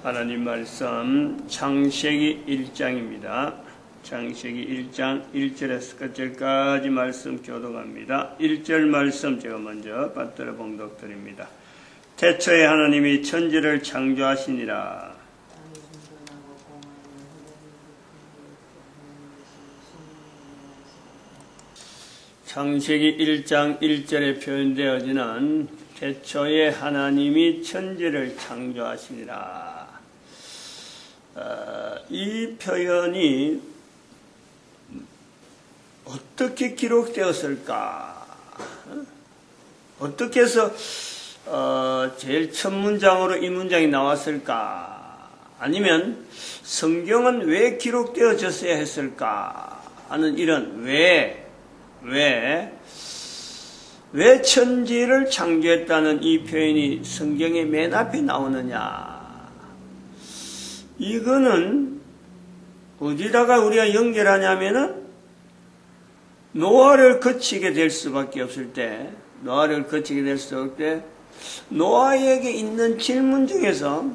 하나님 말씀 창세기 1장입니다. 창세기 1장 1절에서 끝절까지 말씀 교독합니다. 1절 말씀 제가 먼저 받들어 봉독드립니다. 태초에 하나님이 천지를 창조하시니라. 창세기 1장 1절에 표현되어지는 태초에 하나님이 천지를 창조하시니라. 이 표현이 어떻게 기록되었을까? 어떻게 해서 제일 첫 문장으로 이 문장이 나왔을까? 아니면 성경은 왜 기록되어졌어야 했을까? 하는 이런 왜 천지를 창조했다는 이 표현이 성경의 맨 앞에 나오느냐? 이거는 어디다가 우리가 연결하냐면은 노아를 거치게 될 수밖에 없을 때, 노아에게 있는 질문 중에서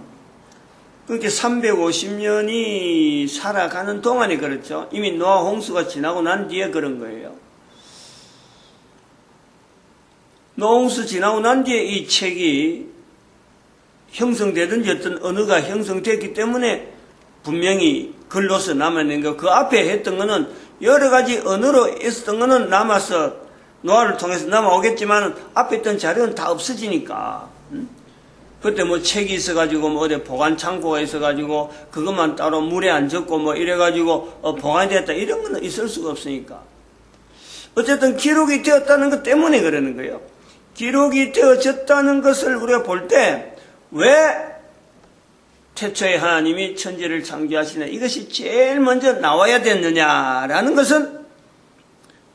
그렇게 350년이 살아가는 동안에 그렇죠. 이미 노아 홍수가 지나고 난 뒤에 그런 거예요. 노아 홍수 지나고 난 뒤에 이 책이 형성되든지 어떤 언어가 형성됐기 때문에 분명히 글로서 남아있는 거. 그 앞에 했던 거는 여러 가지 언어로 있었던 거는 남아서 노아를 통해서 남아오겠지만 앞에 있던 자료는 다 없어지니까. 그때 뭐 책이 있어가지고 뭐 어디 보관 창고가 있어가지고 그것만 따로 물에 안 젖고 뭐 이래가지고 보관이 됐다 이런 거는 있을 수가 없으니까. 어쨌든 기록이 되었다는 것 때문에 그러는 거예요. 기록이 되어졌다는 것을 우리가 볼 때 왜 태초에 하나님이 천지를 창조하시냐 이것이 제일 먼저 나와야 됐느냐라는 것은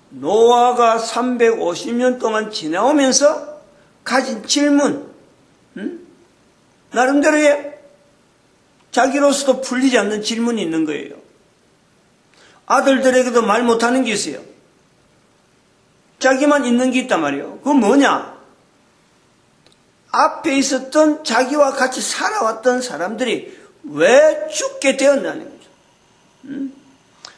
노아가 350년 동안 지나오면서 가진 질문, 나름대로의 자기로서도 풀리지 않는 질문이 있는 거예요. 아들들에게도 말 못하는 게 있어요. 자기만 있는 게 있단 말이에요. 그건 뭐냐? 앞에 있었던 자기와 같이 살아왔던 사람들이 왜 죽게 되었냐는 거죠.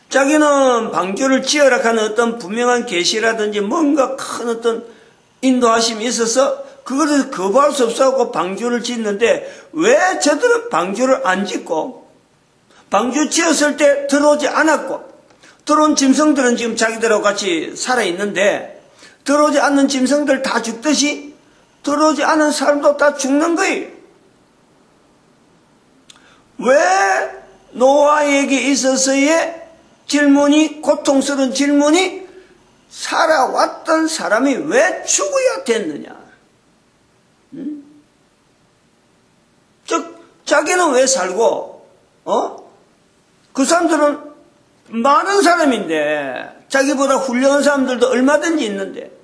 자기는 방주를 지으라 하는 어떤 분명한 계시라든지 뭔가 큰 어떤 인도하심이 있어서 그것을 거부할 수 없어서 방주를 짓는데 왜 저들은 방주를 안 짓고 방주 지었을 때 들어오지 않았고 들어온 짐승들은 지금 자기들하고 같이 살아있는데 들어오지 않는 짐승들 다 죽듯이 들어오지 않은 사람도 다 죽는 거예요. 왜 노아에게 있어서의 질문이, 고통스러운 질문이 살아왔던 사람이 왜 죽어야 됐느냐? 즉, 자기는 왜 살고, 그 사람들은 많은 사람인데, 자기보다 훌륭한 사람들도 얼마든지 있는데,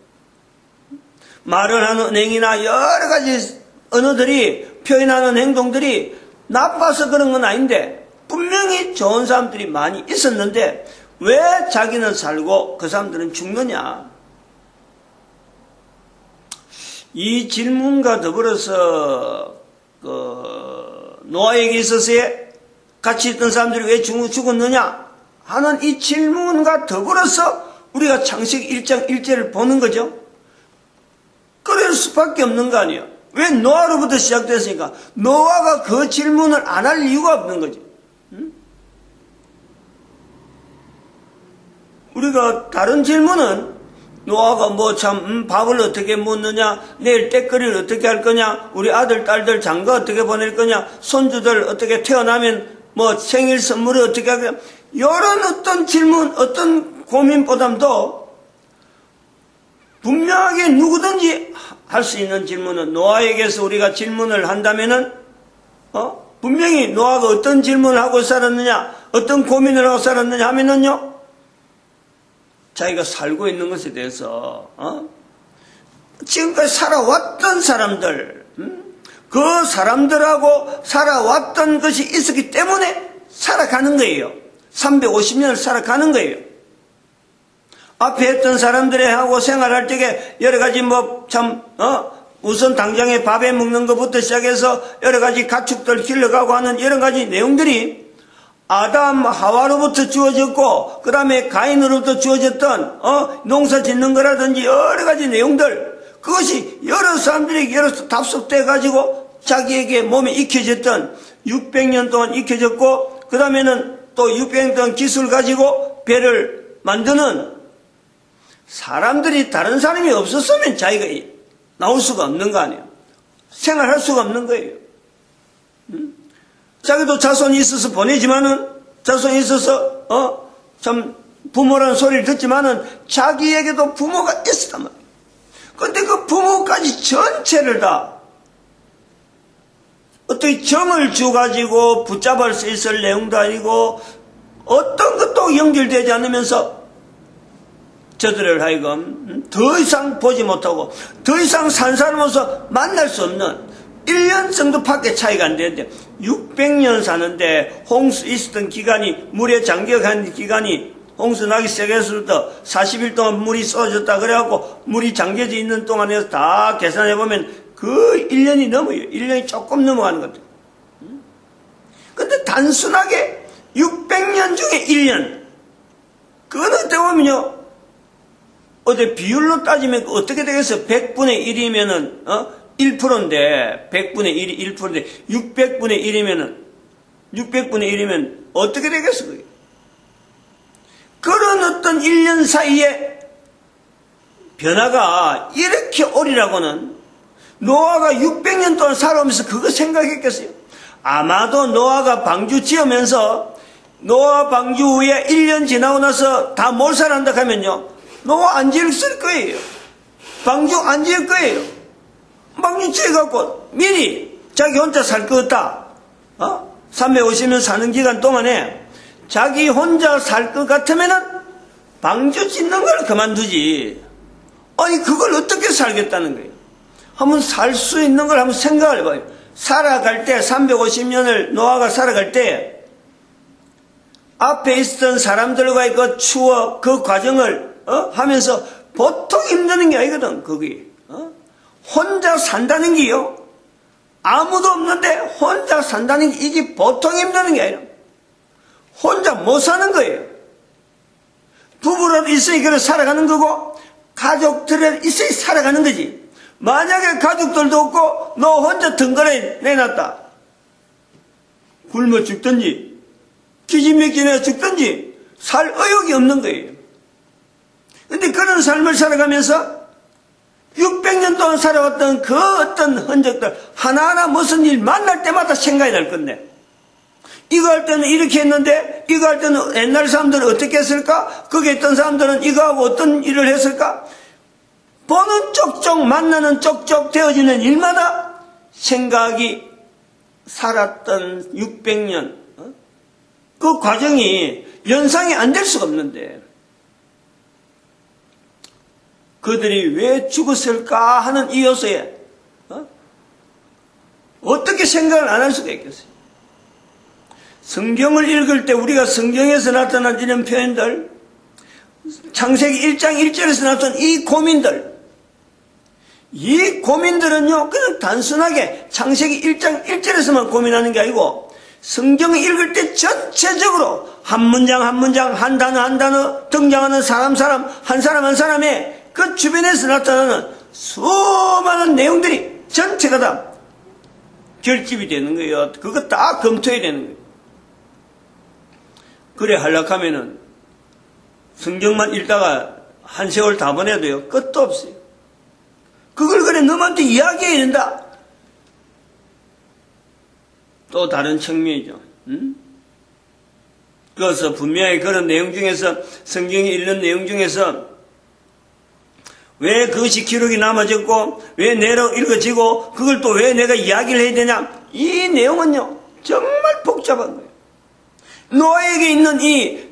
말을 하는 언행이나 여러 가지 언어들이 표현하는 행동들이 나빠서 그런 건 아닌데 분명히 좋은 사람들이 많이 있었는데 왜 자기는 살고 그 사람들은 죽느냐? 이 질문과 더불어서 노아에게 있어서의 같이 있던 사람들이 왜 죽었느냐 하는 이 질문과 더불어서 우리가 창세기 1장 1절을 보는 거죠. 그럴 수밖에 없는 거 아니에요. 왜 노아로부터 시작됐으니까 노아가 그 질문을 안 할 이유가 없는 거지. 우리가 다른 질문은 노아가 뭐 참 밥을 어떻게 먹느냐, 내일 때거리를 어떻게 할 거냐, 우리 아들 딸들 장가 어떻게 보낼 거냐, 손주들 어떻게 태어나면 뭐 생일 선물을 어떻게 할 거냐, 이런 어떤 질문, 어떤 고민보담도 분명하게 누구든지 할 수 있는 질문은 노아에게서 우리가 질문을 한다면은 분명히 노아가 어떤 질문을 하고 살았느냐, 어떤 고민을 하고 살았느냐 하면은요, 자기가 살고 있는 것에 대해서 지금까지 살아왔던 사람들, 그 사람들하고 살아왔던 것이 있었기 때문에 살아가는 거예요. 350년을 살아가는 거예요. 앞에 했던 사람들이 하고 생활할 적에 여러 가지 우선 당장에 밥에 먹는 것부터 시작해서 여러 가지 가축들 길러가고 하는 여러 가지 내용들이 아담 하와로부터 주어졌고 그 다음에 가인으로부터 주어졌던 농사 짓는 거라든지 여러 가지 내용들, 그것이 여러 사람들에게 여러 답습돼 가지고 자기에게 몸에 익혀졌던 600년 동안 익혀졌고 그 다음에는 또 600년 동안 기술 가지고 배를 만드는 사람들이 다른 사람이 없었으면 자기가 나올 수가 없는 거 아니에요. 생활할 수가 없는 거예요. 자기도 자손이 있어서 보내지만은 자손이 있어서 참 부모라는 소리를 듣지만은 자기에게도 부모가 있었단 말이에요. 근데 그 부모까지 전체를 다 어떻게 정을 주가지고 붙잡을 수 있을 내용도 아니고 어떤 것도 연결되지 않으면서 저들을 하여금 더 이상 보지 못하고 더 이상 산 사람으로서 만날 수 없는 1년 정도밖에 차이가 안 되는데 600년 사는데 홍수 있었던 기간이 물에 잠겨간 기간이 홍수 나기 시작했을부터 40일 동안 물이 쏟아졌다 그래갖고 물이 잠겨져 있는 동안에 다 계산해보면 그 1년이 넘어요. 1년이 조금 넘어가는 것들. 근데 단순하게 600년 중에 1년, 그건 어떻게 보면요, 어디 비율로 따지면 어떻게 되겠어요? 100분의 1이면은 1%인데 100분의 1이 1%인데 600분의 1이면은 600분의 1이면 어떻게 되겠어 그게? 그런 어떤 1년 사이에 변화가 이렇게 오리라고는 노아가 600년 동안 살아오면서 그거 생각했겠어요? 아마도 노아가 방주 지으면서 노아 방주 후에 1년 지나고 나서 다 몰살한다 하면요, 노아 안 지을 거예요. 방주 안 지을 거예요. 방주 지어갖고 미리 자기 혼자 살 것 같다. 350년 사는 기간 동안에 자기 혼자 살 것 같으면은 방주 짓는 걸 그만두지. 아니 그걸 어떻게 살겠다는 거예요? 한번 살 수 있는 걸 한번 생각을 해봐요. 살아갈 때 350년을 노아가 살아갈 때 앞에 있었던 사람들과의 그 추억, 그 과정을 하면서 보통 힘드는 게 아니거든. 거기 혼자 산다는 게요, 아무도 없는데 혼자 산다는 게 이게 보통 힘드는 게 아니라 혼자 못 사는 거예요. 부부라도 있어야 그래 살아가는 거고 가족들은 있어야 살아가는 거지. 만약에 가족들도 없고 너 혼자 덩그러니 내놨다, 굶어 죽든지 기진맥진해 죽든지 살 의욕이 없는 거예요. 근데 그런 삶을 살아가면서 600년 동안 살아왔던 그 어떤 흔적들 하나하나 무슨 일 만날 때마다 생각이 날 건데, 이거 할 때는 이렇게 했는데 이거 할 때는 옛날 사람들은 어떻게 했을까, 거기 있던 사람들은 이거하고 어떤 일을 했을까, 보는 쪽쪽 만나는 쪽쪽 되어지는 일마다 생각이 살았던 600년 그 과정이 연상이 안 될 수가 없는데 그들이 왜 죽었을까 하는 이 요소에 어떻게 생각을 안 할 수가 있겠어요? 성경을 읽을 때 우리가 성경에서 나타난 이런 표현들, 창세기 1장 1절에서 나타난 이 고민들, 이 고민들은요 그냥 단순하게 창세기 1장 1절에서만 고민하는 게 아니고 성경을 읽을 때 전체적으로 한 문장 한 문장, 한 단어 한 단어 등장하는 사람 한 사람 한 사람의 그 주변에서 나타나는 수많은 내용들이 전체가 다 결집이 되는 거예요. 그거 다 검토해야 되는 거예요. 그래 하려면 성경만 읽다가 한 세월 다 보내도요 끝도 없어요. 그걸 그래 너한테 이야기해야 된다, 또 다른 측면이죠. 그래서 분명히 그런 내용 중에서, 성경에 읽는 내용 중에서 왜 그것이 기록이 남아졌고 왜 내로 읽어지고 그걸 또 왜 내가 이야기를 해야 되냐, 이 내용은요 정말 복잡한 거예요. 노아에게 있는 이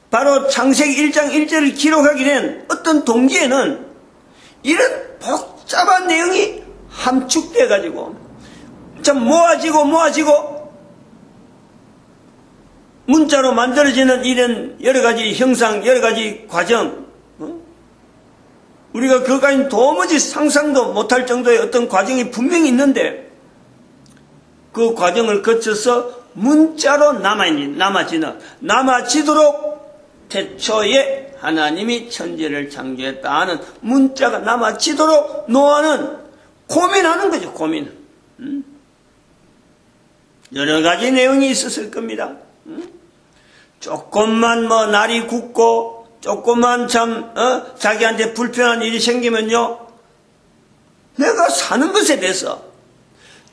바로 창세기 1장 1절을 기록하게 된 어떤 동기에는 이런 복잡한 내용이 함축돼 가지고 참 모아지고 문자로 만들어지는 이런 여러 가지 형상, 여러 가지 과정, 우리가 그까지 도무지 상상도 못할 정도의 어떤 과정이 분명히 있는데 그 과정을 거쳐서 문자로 남아지도록 태초에 하나님이 천지를 창조했다 하는 문자가 남아지도록 노아는 고민하는 거죠. 고민. 여러 가지 내용이 있었을 겁니다. 조금만 날이 굳고 조금만 자기한테 불편한 일이 생기면요, 내가 사는 것에 대해서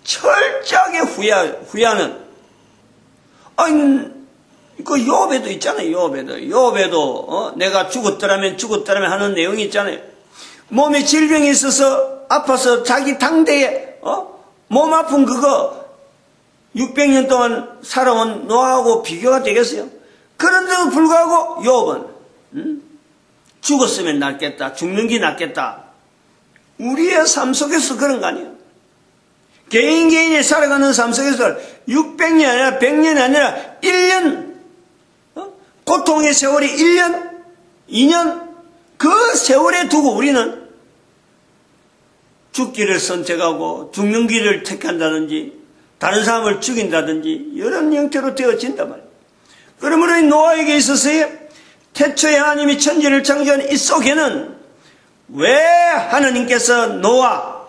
철저하게 후회하는. 그 요업에도 있잖아요. 요업에도 내가 죽었더라면 하는 내용이 있잖아요. 몸에 질병이 있어서 아파서 자기 당대에 몸 아픈 그거 600년 동안 살아온 노아하고 비교가 되겠어요? 그런데도 불구하고 요업은 죽었으면 낫겠다, 죽는 게 낫겠다. 우리의 삶 속에서 그런 거 아니에요? 개인이 살아가는 삶 속에서 600년이 아니라 100년이 아니라 1년, 고통의 세월이 1년, 2년, 그 세월에 두고 우리는 죽기를 선택하고 죽는 길을 택한다든지 다른 사람을 죽인다든지 이런 형태로 되어진단 말이에요. 그러므로 노아에게 있어서의 태초에 하나님이 천지를 창조한 이 속에는 왜 하나님께서 노아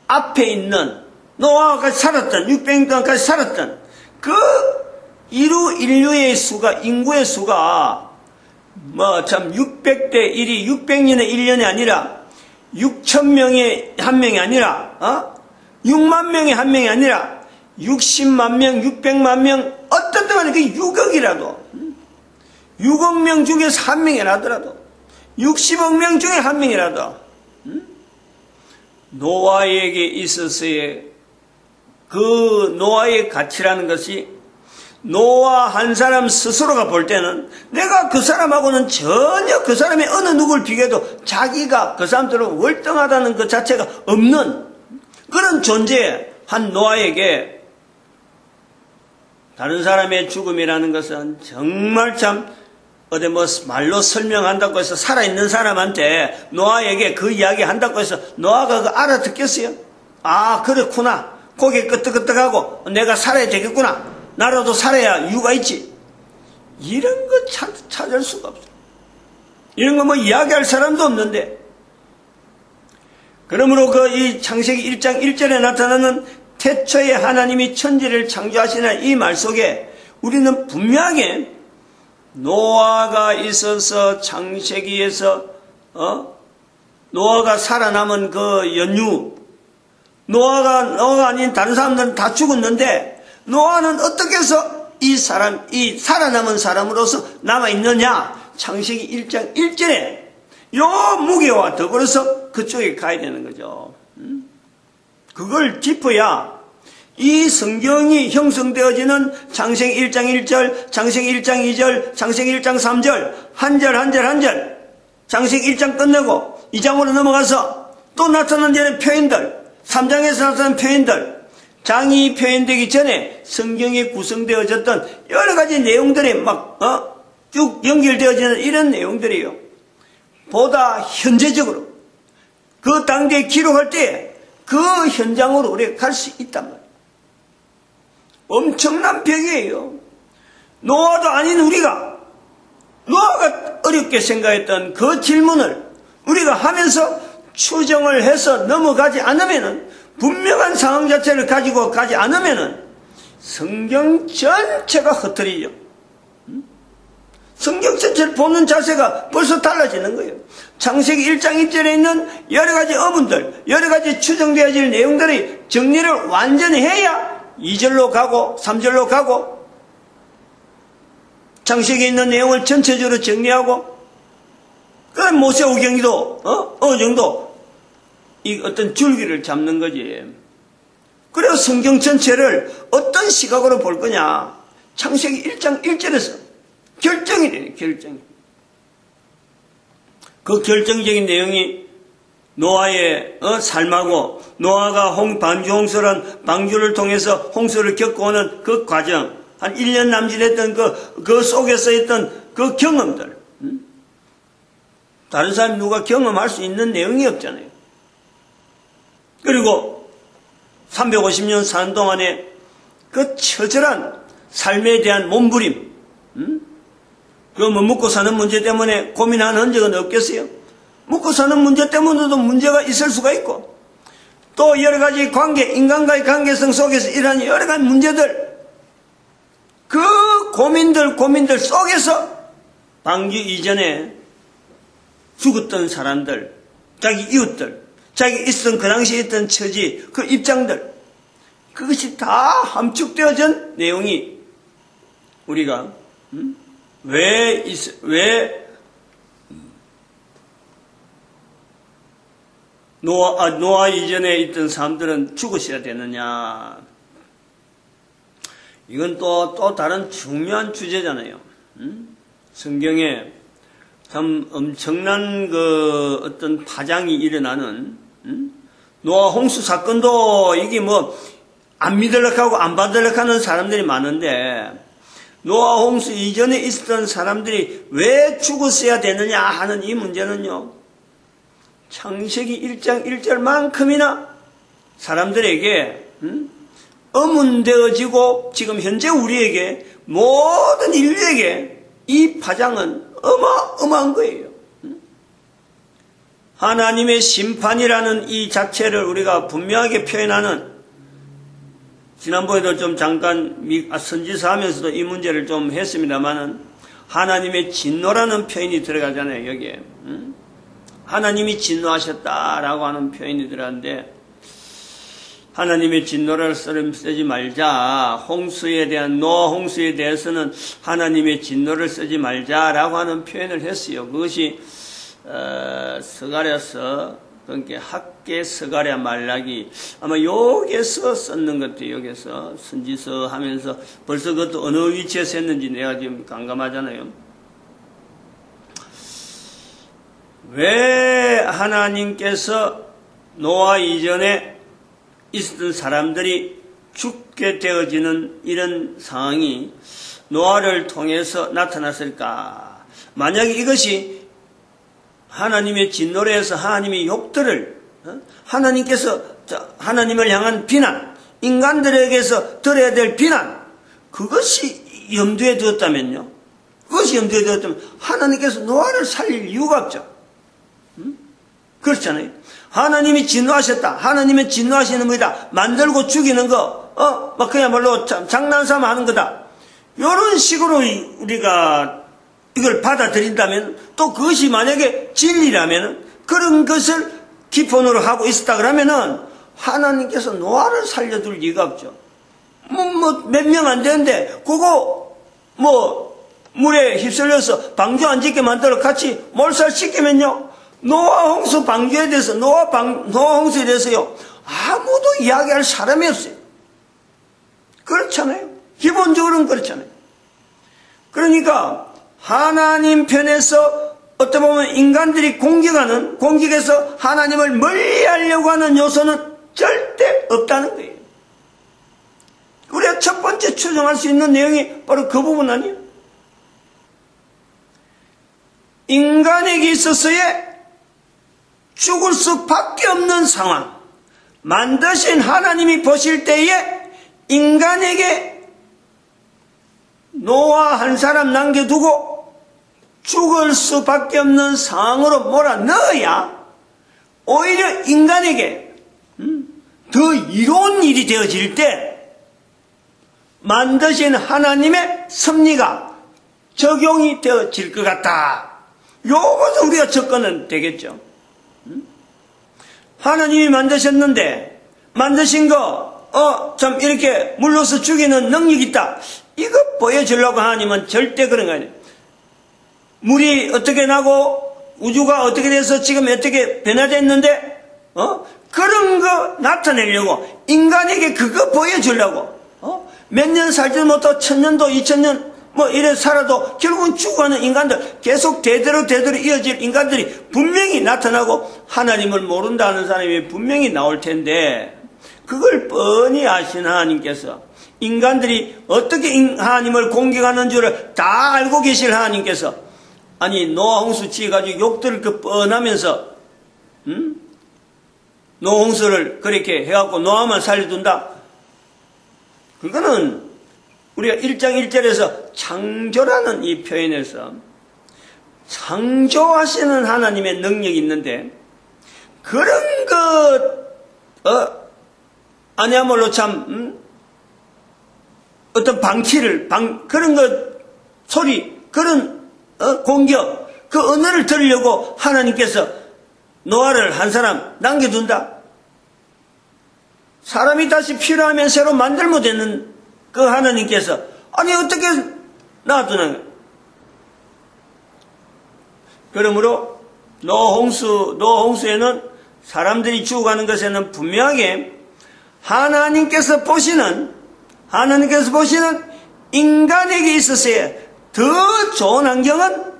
앞에 있는 노아가 살았던 600년 동안까지 살았던 그 인류의 수가, 인구의 수가 600대 1이 600년에 1년이 아니라 6,000명에 한 명이 아니라 6만 명에 한 명이 아니라 60만 명, 600만 명, 어떤 때는 그 6억이라도 6억 명 중에서 한 명이라더라도 60억 명 중에 한 명이라도 노아에게 있어서의 그 노아의 가치라는 것이 노아 한 사람 스스로가 볼 때는 내가 그 사람하고는 전혀 그 사람의 어느 누구를 비교해도 자기가 그 사람들은 월등하다는 그 자체가 없는 그런 존재 한 노아에게 다른 사람의 죽음이라는 것은 정말 참 어디 말로 설명한다고 해서 살아있는 사람한테 노아에게 그 이야기 한다고 해서 노아가 그거 알아듣겠어요? 아, 그렇구나. 고개 끄덕끄덕하고 내가 살아야 되겠구나. 나라도 살아야 이유가 있지. 이런 거 찾을 수가 없어요. 이런 거 이야기할 사람도 없는데. 그러므로 이 창세기 1장 1절에 나타나는 태초에 하나님이 천지를 창조하시는 이 말 속에 우리는 분명하게 노아가 있어서 창세기에서 노아가 살아남은 그 연유, 노아가 아닌 다른 사람들은 다 죽었는데 노아는 어떻게 해서 이 살아남은 사람으로서 남아있느냐? 창세기 1장 1절에 요 무게와 더불어서 그쪽에 가야 되는 거죠. 그걸 짚어야 이 성경이 형성되어지는 창세기 1장 1절, 창세기 1장 2절, 창세기 1장 3절, 한 절, 창세기 1장 끝내고 2장으로 넘어가서 또 나타난 표현들, 3장에서 나타난 표현들, 장이 표현되기 전에 성경에 구성되어졌던 여러 가지 내용들이 쭉 연결되어지는 이런 내용들이에요. 보다 현재적으로 그 당대에 기록할 때 그 현장으로 우리가 갈 수 있단 말이에요. 엄청난 벽이에요. 노아도 아닌 우리가 노아가 어렵게 생각했던 그 질문을 우리가 하면서 추정을 해서 넘어가지 않으면은 분명한 상황 자체를 가지고 가지 않으면은 성경 전체가 흩어지죠. 성경 전체를 보는 자세가 벌써 달라지는 거예요. 창세기 1장 1절에 있는 여러 가지 어문들, 여러 가지 추정되어질 내용들이 정리를 완전히 해야 2절로 가고 3절로 가고 창세기에 있는 내용을 전체적으로 정리하고 그럼 모세오경도 어느 정도 이 어떤 줄기를 잡는 거지. 그래서 성경 전체를 어떤 시각으로 볼 거냐. 창세기 1장 1절에서 결정이 되네. 결정이. 그 결정적인 내용이 노아의 삶하고 노아가 방주홍수란 방주를 통해서 홍수를 겪어오는 그 과정, 한 1년 남짓했던 그 속에서 있던 그 경험들, 다른 사람이 누가 경험할 수 있는 내용이 없잖아요. 그리고 350년 사는 동안에 그 처절한 삶에 대한 몸부림, 그 뭐 먹고 사는 문제 때문에 고민하는 적은 없겠어요? 먹고 사는 문제 때문에도 문제가 있을 수가 있고, 또 여러 가지 관계, 인간과의 관계성 속에서 일어나는 여러 가지 문제들, 그 고민들 속에서 방주 이전에 죽었던 사람들, 자기 이웃들, 자기 있었던 그 당시에 있던 처지, 그 입장들, 그것이 다 함축되어진 내용이 우리가 왜 노아 이전에 있던 사람들은 죽으셔야 되느냐? 이건 또 다른 중요한 주제잖아요. 성경에 참 엄청난 그 어떤 파장이 일어나는 노아 홍수 사건도 이게 뭐 안 믿으려고 하고 안 받으려고 하는 사람들이 많은데, 노아 홍수 이전에 있었던 사람들이 왜 죽었어야 되느냐 하는 이 문제는요, 창세기 1장 1절만큼이나 사람들에게 어문되어지고 지금 현재 우리에게 모든 인류에게 이 파장은 어마어마한 거예요. 하나님의 심판이라는 이 자체를 우리가 분명하게 표현하는, 지난번에도 좀 잠깐 선지서 하면서도 이 문제를 좀 했습니다만은, 하나님의 진노라는 표현이 들어가잖아요, 여기에. 하나님이 진노하셨다라고 하는 표현이 들어가는데, 하나님의 진노를 쓰지 말자, 홍수에 대한, 노아 홍수에 대해서는 하나님의 진노를 쓰지 말자라고 하는 표현을 했어요. 그것이 스가랴서, 그러니까 학계, 스가랴, 말라기, 아마 여기에서 썼는 것 같아요. 여기서 선지서 하면서 벌써 그것도 어느 위치에서 했는지 내가 지금 깜깜하잖아요. 왜 하나님께서 노아 이전에 있었던 사람들이 죽게 되어지는 이런 상황이 노아를 통해서 나타났을까? 만약에 이것이 하나님의 진노로 해서 하나님의 욕들을, 하나님께서 하나님을 향한 비난, 인간들에게서 들어야 될 비난, 그것이 염두에 두었다면요, 그것이 염두에 두었다면 하나님께서 노아를 살릴 이유가 없죠. 그렇잖아요. 하나님이 진노하셨다, 하나님의 진노하시는 거다, 만들고 죽이는 거, 막 그야말로 장난삼아 하는 거다, 이런 식으로 우리가 이걸 받아들인다면, 또 그것이 만약에 진리라면, 그런 것을 기본으로 하고 있었다 그러면은 하나님께서 노아를 살려둘 리가 없죠. 몇 명 안 되는데 그거 물에 휩쓸려서 방주 안 짓게 만들어 같이 몰살시키면요, 노아 홍수 방주에 대해서, 노아 홍수에 대해서요, 아무도 이야기할 사람이 없어요. 그렇잖아요. 기본적으로는 그렇잖아요. 그러니까 하나님 편에서 어떻게 보면 인간들이 공격에서 하나님을 멀리하려고 하는 요소는 절대 없다는 거예요. 우리가 첫 번째 추정할 수 있는 내용이 바로 그 부분 아니에요? 인간에게 있어서의 죽을 수밖에 없는 상황, 만드신 하나님이 보실 때에 인간에게 노아 한 사람 남겨두고 죽을 수밖에 없는 상황으로 몰아넣어야 오히려 인간에게 더 이로운 일이 되어질 때 만드신 하나님의 섭리가 적용이 되어질 것 같다. 요것은 우리가 접근은 되겠죠. 하나님이 만드셨는데 만드신 거 참 이렇게 물러서 죽이는 능력이 있다, 이거 보여주려고 하나님은 절대 그런 거 아니에요. 물이 어떻게 나고 우주가 어떻게 돼서 지금 어떻게 변화됐는데 그런 거 나타내려고, 인간에게 그거 보여주려고 몇 년 살지 못하고 1000년도 2000년 이래 살아도 결국은 죽어가는 인간들, 계속 대대로 이어질 인간들이 분명히 나타나고 하나님을 모른다는 사람이 분명히 나올 텐데, 그걸 뻔히 아신 하나님께서 인간들이 어떻게 하나님을 공격하는 줄을 다 알고 계실 하나님께서 아니 노아 홍수 지어가지고 욕들을 그 뻔하면서 노아 홍수를 그렇게 해갖고 노아만 살려둔다. 그거는 우리가 1장 1절에서 창조라는 이 표현에서 창조하시는 하나님의 능력이 있는데 그런 것 아니야말로 참 어떤 방치를 그런 것 소리 그런 공격 그 언어를 들으려고 하나님께서 노아를 한 사람 남겨둔다. 사람이 다시 필요하면 새로 만들면 되는 그 하나님께서 아니 어떻게 놔두나. 그러므로 노아 홍수에는 사람들이 죽어가는 것에는 분명하게 하나님께서 보시는 인간에게 있어서의 더 좋은 환경은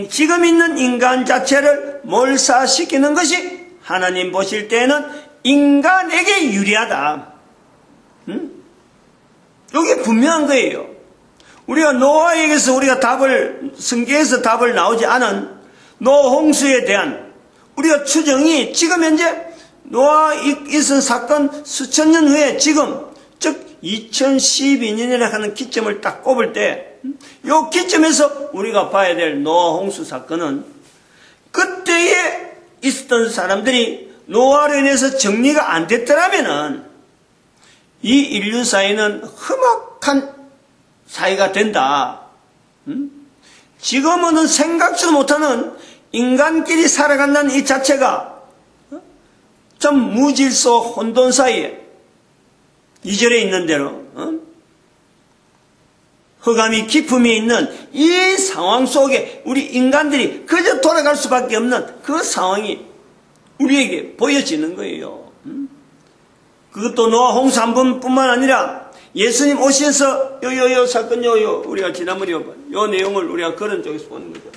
지금 있는 인간 자체를 몰사시키는 것이 하나님 보실 때에는 인간에게 유리하다. 이게 분명한 거예요. 우리가 노아에게서 우리가 성경에서 답을 나오지 않은 노아 홍수에 대한 우리가 추정이 지금 현재 노아 있은 사건 수천 년 후에 지금 즉 2012년이라 하는 기점을 딱 꼽을 때 이 기점에서 우리가 봐야 될 노아 홍수 사건은 그때에 있었던 사람들이 노아로 인해서 정리가 안 됐더라면은 이 인류 사회는 험악한 사회가 된다. 지금은 생각지도 못하는 인간끼리 살아간다는 이 자체가 좀 무질서 혼돈 사이에 2절에 있는 대로 흑암이 기품이 있는 이 상황 속에 우리 인간들이 그저 돌아갈 수밖에 없는 그 상황이 우리에게 보여지는 거예요. 그것도 노아 홍수 한 번뿐만 아니라 예수님 오셔서 요 사건 우리가 지난번에 요 내용을 우리가 그런 쪽에서 보는 거죠.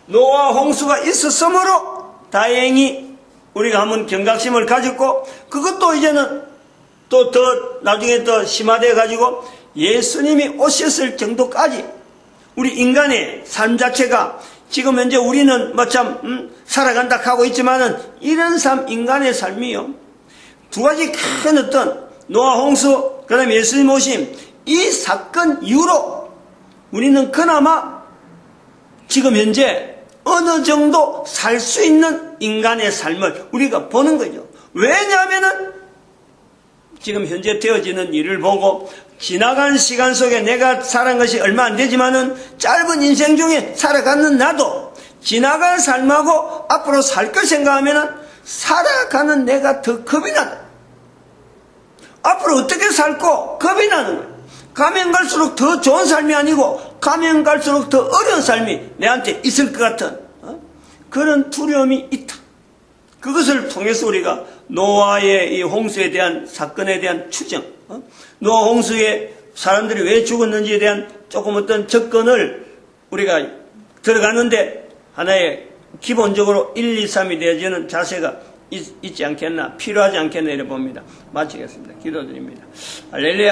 노아 홍수가 있었으므로 다행히 우리가 한번 경각심을 가졌고 그것도 이제는 또 더 나중에 더 심화되어 가지고 예수님이 오셨을 정도까지 우리 인간의 삶 자체가 지금 현재 우리는 살아간다 하고 있지만은 이런 삶 인간의 삶이요 두 가지 큰 어떤 노아 홍수 그 다음에 예수님 오심 이 사건 이후로 우리는 그나마 지금 현재 어느 정도 살 수 있는 인간의 삶을 우리가 보는 거죠. 왜냐하면은 지금 현재 되어지는 일을 보고 지나간 시간 속에 내가 살아간 것이 얼마 안 되지만은 짧은 인생 중에 살아가는 나도 지나간 삶하고 앞으로 살 걸 생각하면은 살아가는 내가 더 겁이 나다. 앞으로 어떻게 살고 겁이 나는 거예요. 가면 갈수록 더 좋은 삶이 아니고 가면 갈수록 더 어려운 삶이 내한테 있을 것 같은 그런 두려움이 있다. 그것을 통해서 우리가 노아의 이 홍수에 대한 사건에 대한 추정, 노아 홍수에 사람들이 왜 죽었는지에 대한 조금 어떤 접근을 우리가 들어가는데 하나의 기본적으로 1, 2, 3이 되어지는 자세가 있지 않겠나, 필요하지 않겠나 이래 봅니다. 마치겠습니다. 기도드립니다. 할렐루야.